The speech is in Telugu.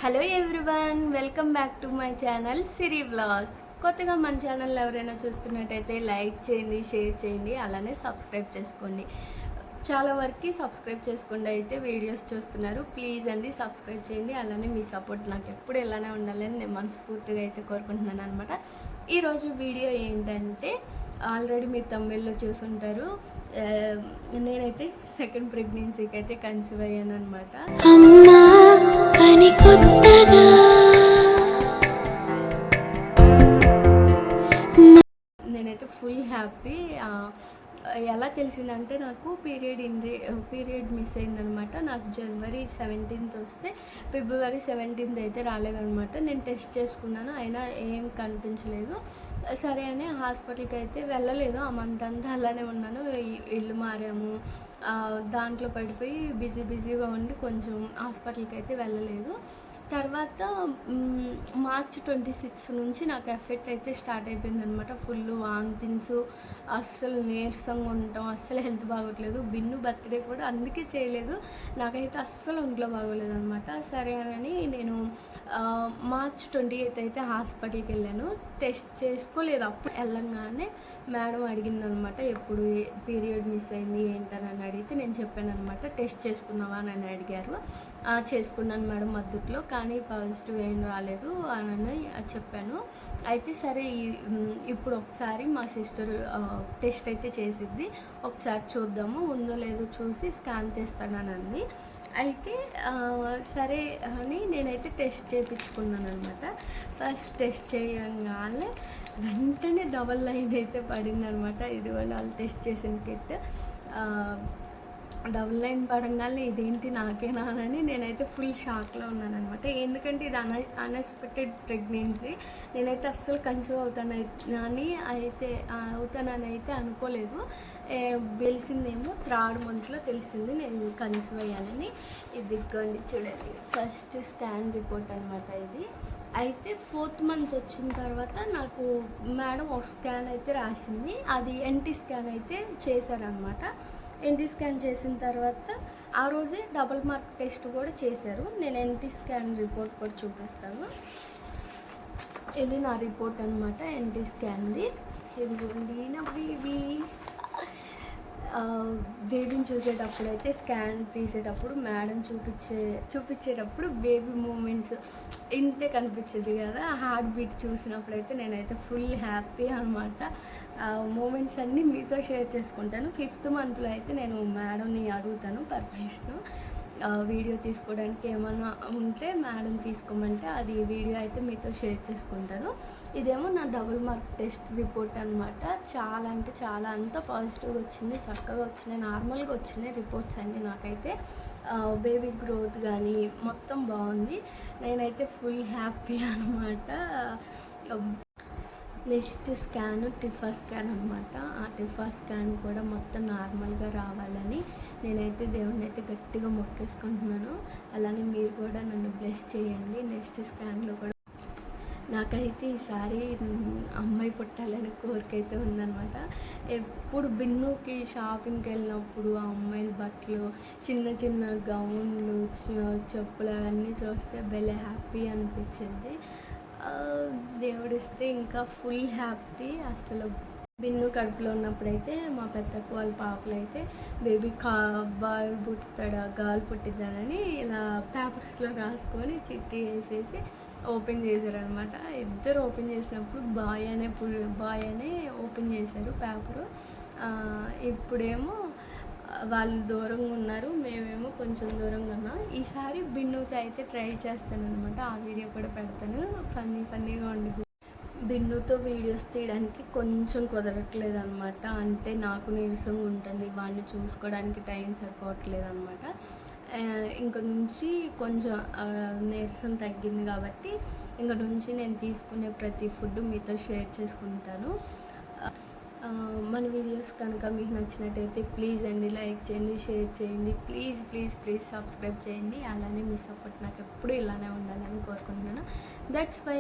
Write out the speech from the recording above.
Hello everyone, welcome back to my channel Siri vlogs. కొత్తగా మన ఛానల్ ఎవరైనా చూస్తున్నట్టయితే లైక్ చేయండి, షేర్ చేయండి, అలానే సబ్స్క్రైబ్ చేసుకోండి. చాలా వరకు సబ్స్క్రైబ్ చేసుకోండి అయితే వీడియోస్ చూస్తున్నారు. ప్లీజ్ అండి సబ్స్క్రైబ్ చేయండి. అలానే మీ సపోర్ట్ నాకు ఎప్పుడు ఇలానే ఉండాలని నేను మనస్ఫూర్తిగా అయితే కోరుకుంటున్నాను అనమాట. ఈరోజు వీడియో ఏంటంటే ఆల్రెడీ మీరు తమిళ్లో చూసుంటారు, నేనైతే సెకండ్ ప్రెగ్నెన్సీకి అయితే కన్సీవ్ అయ్యాను అనమాట. నేనైతే ఫుల్ హ్యాపీ. ఎలా తెలిసిందంటే నాకు పీరియడ్ మిస్ అయిందనమాట. నాకు జనవరి 17th వస్తే ఫిబ్రవరి 17th అయితే రాలేదనమాట. నేను టెస్ట్ చేసుకున్నాను, అయినా ఏం కనిపించలేదు. సరే అని హాస్పిటల్కి అయితే వెళ్ళలేదు. ఆ మంత్ అంతా అలానే ఉన్నాను. ఇల్లు మారాము, దాంట్లో పడిపోయి బిజీగా ఉండి కొంచెం హాస్పిటల్కి అయితే వెళ్ళలేదు. తర్వాత మార్చ్ 26 నుంచి నాకు ఎఫెక్ట్ అయితే స్టార్ట్ అయిపోయిందనమాట. ఫుల్ వామిటింగ్స్, అస్సలు నీరసంగా ఉండటం, అస్సలు హెల్త్ బాగోట్లేదు. బిన్ను బర్త్డే కూడా అందుకే చేయలేదు, నాకైతే అస్సలు ఒంట్లో బాగోలేదు అనమాట. సరే అని నేను మార్చ్ 28 అయితే హాస్పిటల్కి వెళ్ళాను. టెస్ట్ చేసుకోలేదు. అప్పుడు వెళ్ళంగానే మేడం అడిగిందనమాట, ఎప్పుడు పీరియడ్ మిస్ అయింది ఏంటని అడిగితే నేను చెప్పాను అనమాట. టెస్ట్ చేసుకున్నావా అని అడిగారు. చేసుకున్నాను మేడం మద్దుట్లో, కానీ పాజిటివ్ ఏం రాలేదు అని చెప్పాను. అయితే సరే ఇప్పుడు ఒకసారి మా సిస్టర్ టెస్ట్ అయితే చేసిద్ది, ఒకసారి చూద్దాము, ఉందో లేదో చూసి స్కాన్ చేస్తానని. అయితే సరే అని నేనైతే టెస్ట్ చేయించుకున్నాను అనమాట. ఫస్ట్ టెస్ట్ చేయగానే వెంటనే డబల్ లైన్ అయితే పడిందనమాట. ఇదిగోండి వాళ్ళు టెస్ట్ చేసిన కిట్. డబుల్ లైన్ పడంగానే ఇదేంటి నాకేనా అని నేనైతే ఫుల్ షాక్లో ఉన్నాను అనమాట. ఎందుకంటే ఇది అన్ఎక్స్పెక్టెడ్ ప్రెగ్నెన్సీ. నేనైతే అస్సలు కన్సీవ్ అవుతానని అయితే అనుకోలేదు. తెలిసిందేమో 3rd monthలో తెలిసింది నేను కన్సీవ్ అయ్యానని. ఇది చూడండి ఫస్ట్ స్కాన్ రిపోర్ట్ అనమాట ఇది. అయితే 4th month వచ్చిన తర్వాత నాకు మేడం ఒక స్కాన్ అయితే రాసింది. అది ఎన్టీ స్కాన్ అయితే చేశారనమాట. ఎన్టీ స్కాన్ చేసిన తర్వాత ఆ రోజే డబుల్ మార్క్ టెస్ట్ కూడా చేశారు. నేను ఎన్టీ స్కాన్ రిపోర్ట్ కూడా చూపిస్తాను. ఇది నా రిపోర్ట్ అనమాట, ఎన్టీ స్కాన్ది. ఇదిగోండి నా బేబీని చూసేటప్పుడు అయితే స్కాన్ తీసేటప్పుడు మేడం చూపించేటప్పుడు బేబీ మూమెంట్స్ ఇంతే కనిపించేది కదా. హార్ట్ బీట్ చూసినప్పుడు అయితే నేనైతే ఫుల్ హ్యాపీ అనమాట. మూమెంట్స్ అన్నీ మీతో షేర్ చేసుకుంటాను. 5th monthలో అయితే నేను మేడంని అడుగుతాను పర్మిషన్, వీడియో తీసుకోవడానికి ఏమైనా ఉంటే మేడం తీసుకోమంటే అది వీడియో అయితే మీతో షేర్ చేసుకుంటాను. ఇదేమో నా డబుల్ మార్క్ టెస్ట్ రిపోర్ట్ అనమాట. చాలా అంటే చాలా అంతా పాజిటివ్గా వచ్చింది, చక్కగా వచ్చినాయి, నార్మల్గా వచ్చినాయి రిపోర్ట్స్ అన్నీ. నాకైతే బేబీ గ్రోత్ కానీ మొత్తం బాగుంది. నేనైతే ఫుల్ హ్యాపీ అనమాట. నెక్స్ట్ స్కాన్ టిఫా స్కాన్ అనమాట. ఆ టిఫా స్కాన్ కూడా మొత్తం నార్మల్గా రావాలని నేనైతే దేవుడిని అయితే గట్టిగా మొక్కేసుకుంటున్నాను. అలానే మీరు కూడా నన్ను బ్లెస్ చేయండి. నెక్స్ట్ స్కాన్లో కూడా నాకైతే ఈసారి అమ్మాయి పుట్టాలని కోరిక అయితే ఉందన్నమాట. ఎప్పుడు బిన్నుకి షాపింగ్కి వెళ్ళినప్పుడు ఆ అమ్మాయిల బట్టలు, చిన్న గౌన్లు, చెప్పులు అవన్నీ చూస్తే భలే హ్యాపీ అనిపించింది. దేవుడిస్తే ఇంకా ఫుల్ హ్యాపీ. అసలు బిన్ను కడుపులో ఉన్నప్పుడైతే మా పెద్దక్క వాళ్ళ పాపలు అయితే బేబీ బాగా పుట్టుతాడా గాలి పుట్టిద్దానని ఇలా పేపర్స్లో రాసుకొని చిట్టి వేసేసి ఓపెన్ చేశారనమాట. ఇద్దరు ఓపెన్ చేసినప్పుడు బాయ్ అనే ఓపెన్ చేశారు పేపరు. ఇప్పుడేమో వాళ్ళు దూరంగా ఉన్నారు, మేమేమో కొంచెం దూరంగా ఉన్నాం. ఈసారి బిన్నుతో అయితే ట్రై చేస్తాను అనమాట. ఆ వీడియో కూడా పెడతాను, ఫన్నీగా ఉండిద్ది. బిన్నుతో వీడియోస్ తీయడానికి కొంచెం కుదరట్లేదు అనమాట. అంటే నాకు నీరసంగా ఉంటుంది, వాడిని చూసుకోవడానికి టైం సరిపోవట్లేదు అనమాట. ఇంక నుంచి కొంచెం నీరసం తగ్గింది కాబట్టి ఇంక నుంచి నేను తీసుకునే ప్రతి ఫుడ్ మీతో షేర్ చేసుకుంటాను. మన వీడియోస్ కనుక మీకు నచ్చినట్టయితే ప్లీజ్ అండి లైక్ చేయండి, షేర్ చేయండి, ప్లీజ్ సబ్స్క్రైబ్ చేయండి. అలానే మీ సపోర్ట్ నాకు ఎప్పుడు ఇలానే ఉండాలని కోరుకుంటున్నాను. That's by.